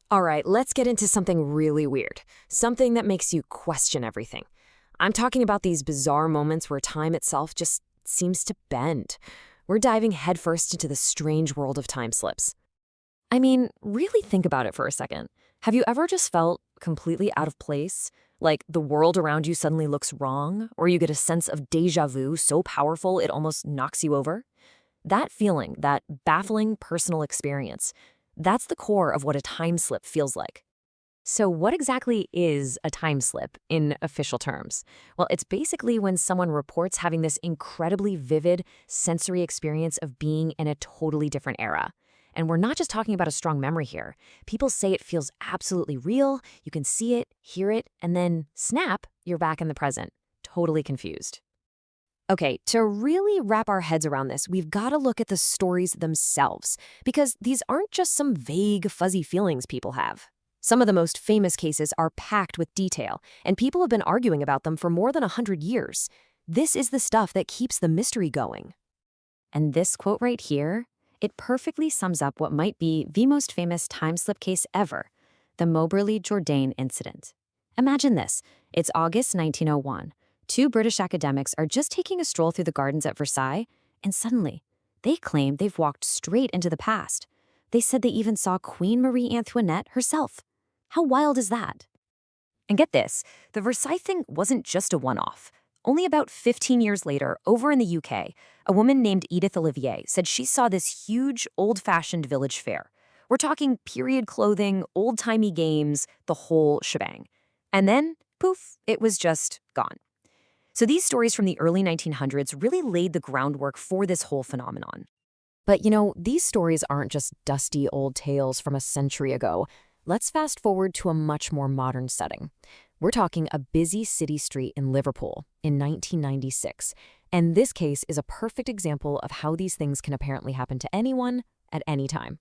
All right, let's get into something really weird, something that makes you question everything. I'm talking about these bizarre moments where time itself just seems to bend. We're diving headfirst into the strange world of time slips. I mean, really think about it for a second. Have you ever just felt completely out of place? Like the world around you suddenly looks wrong, or you get a sense of déjà vu so powerful it almost knocks you over? That feeling, that baffling personal experience, that's the core of what a time slip feels like. So, what exactly is a time slip in official terms? Well, it's basically when someone reports having this incredibly vivid sensory experience of being in a totally different era. And we're not just talking about a strong memory here. People say it feels absolutely real, you can see it, hear it, and then snap, you're back in the present, totally confused. Okay, to really wrap our heads around this, we've got to look at the stories themselves, because these aren't just some vague, fuzzy feelings people have. Some of the most famous cases are packed with detail, and people have been arguing about them for more than 100 years. This is the stuff that keeps the mystery going. And this quote right here, it perfectly sums up what might be the most famous time slip case ever, the Moberly-Jourdain incident. Imagine this. It's August 1901. Two British academics are just taking a stroll through the gardens at Versailles, and suddenly, they claim they've walked straight into the past. They said they even saw Queen Marie Antoinette herself. How wild is that? And get this, the Versailles thing wasn't just a one-off. Only about 15 years later, over in the UK, a woman named Edith Olivier said she saw this huge, old-fashioned village fair. We're talking period clothing, old-timey games, the whole shebang. And then, poof, it was just gone. So these stories from the early 1900s really laid the groundwork for this whole phenomenon. But these stories aren't just dusty old tales from a century ago. Let's fast forward to a much more modern setting. We're talking a busy city street in Liverpool in 1996. And this case is a perfect example of how these things can apparently happen to anyone at any time.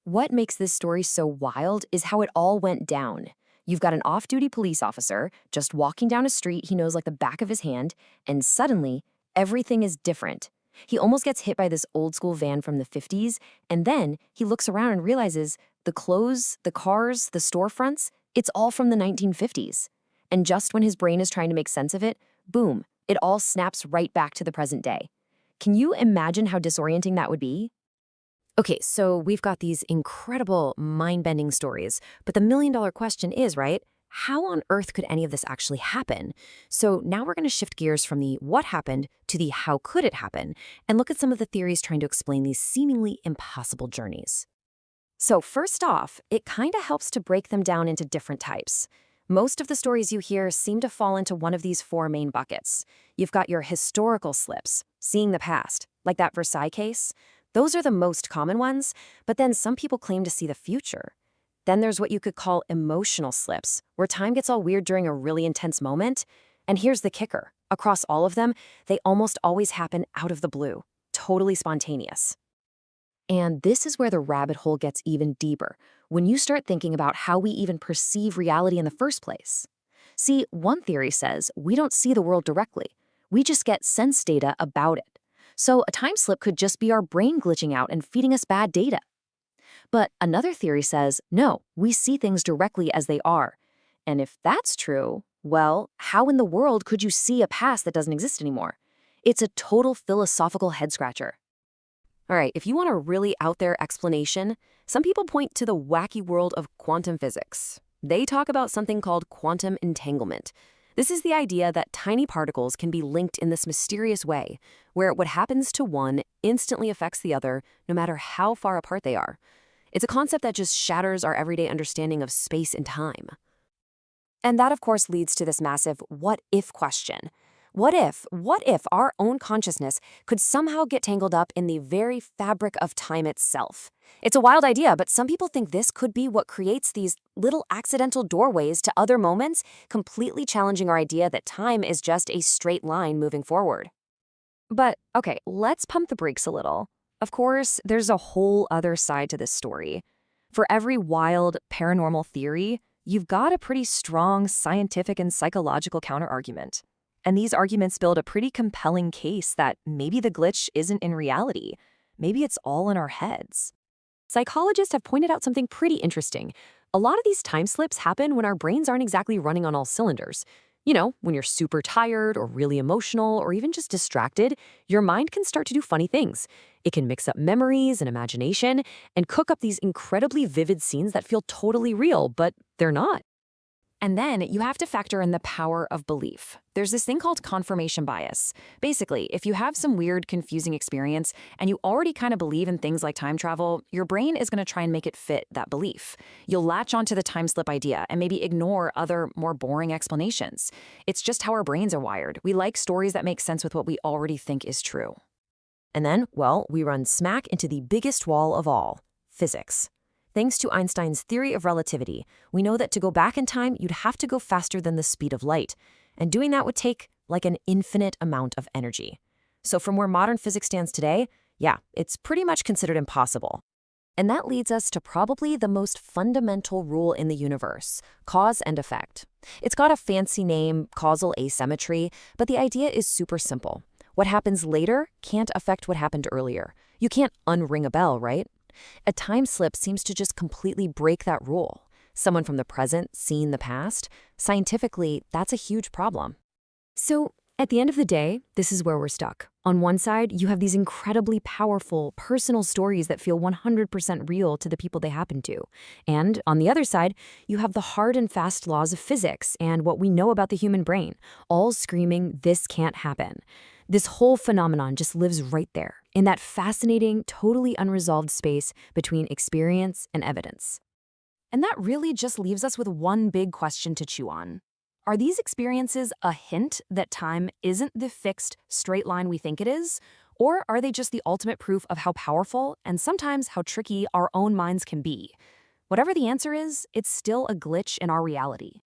What makes this story so wild is how it all went down. You've got an off-duty police officer just walking down a street he knows like the back of his hand, and suddenly, everything is different. He almost gets hit by this old-school van from the 50s, and then he looks around and realizes the clothes, the cars, the storefronts, it's all from the 1950s. And just when his brain is trying to make sense of it, boom, it all snaps right back to the present day. Can you imagine how disorienting that would be? Okay, so we've got these incredible, mind-bending stories, but the million-dollar question is, right, how on earth could any of this actually happen? So now we're going to shift gears from the what happened to the how could it happen, and look at some of the theories trying to explain these seemingly impossible journeys. So first off, it kind of helps to break them down into different types. Most of the stories you hear seem to fall into one of these four main buckets. You've got your historical slips, seeing the past, like that Versailles case. Those are the most common ones, but then some people claim to see the future. Then there's what you could call emotional slips, where time gets all weird during a really intense moment. And here's the kicker. Across all of them, they almost always happen out of the blue, totally spontaneous. And this is where the rabbit hole gets even deeper, when you start thinking about how we even perceive reality in the first place. See, one theory says we don't see the world directly. We just get sense data about it. So a time slip could just be our brain glitching out and feeding us bad data. But another theory says, no, we see things directly as they are. And if that's true, well, how in the world could you see a past that doesn't exist anymore? It's a total philosophical head-scratcher. All right, if you want a really out-there explanation, some people point to the wacky world of quantum physics. They talk about something called quantum entanglement. This is the idea that tiny particles can be linked in this mysterious way, where what happens to one instantly affects the other, no matter how far apart they are. It's a concept that just shatters our everyday understanding of space and time. And that, of course, leads to this massive what-if question. What if our own consciousness could somehow get tangled up in the very fabric of time itself? It's a wild idea, but some people think this could be what creates these little accidental doorways to other moments, completely challenging our idea that time is just a straight line moving forward. But, okay, let's pump the brakes a little. Of course, there's a whole other side to this story. For every wild, paranormal theory, you've got a pretty strong scientific and psychological counterargument. And these arguments build a pretty compelling case that maybe the glitch isn't in reality. Maybe it's all in our heads. Psychologists have pointed out something pretty interesting. A lot of these time slips happen when our brains aren't exactly running on all cylinders. You know, when you're super tired or really emotional or even just distracted, your mind can start to do funny things. It can mix up memories and imagination and cook up these incredibly vivid scenes that feel totally real, but they're not. And then you have to factor in the power of belief. There's this thing called confirmation bias. Basically, if you have some weird, confusing experience and you already kind of believe in things like time travel, your brain is going to try and make it fit that belief. You'll latch onto the time slip idea and maybe ignore other, more boring explanations. It's just how our brains are wired. We like stories that make sense with what we already think is true. And then, well, we run smack into the biggest wall of all, physics. Thanks to Einstein's theory of relativity, we know that to go back in time, you'd have to go faster than the speed of light. And doing that would take like an infinite amount of energy. So from where modern physics stands today, yeah, it's pretty much considered impossible. And that leads us to probably the most fundamental rule in the universe, cause and effect. It's got a fancy name, causal asymmetry, but the idea is super simple. What happens later can't affect what happened earlier. You can't unring a bell, right? A time slip seems to just completely break that rule. Someone from the present seeing the past, scientifically, that's a huge problem. So, at the end of the day, this is where we're stuck. On one side, you have these incredibly powerful, personal stories that feel 100% real to the people they happen to. And on the other side, you have the hard and fast laws of physics and what we know about the human brain, all screaming, this can't happen. This whole phenomenon just lives right there, in that fascinating, totally unresolved space between experience and evidence. And that really just leaves us with one big question to chew on. Are these experiences a hint that time isn't the fixed, straight line we think it is? Or are they just the ultimate proof of how powerful and sometimes how tricky our own minds can be? Whatever the answer is, it's still a glitch in our reality.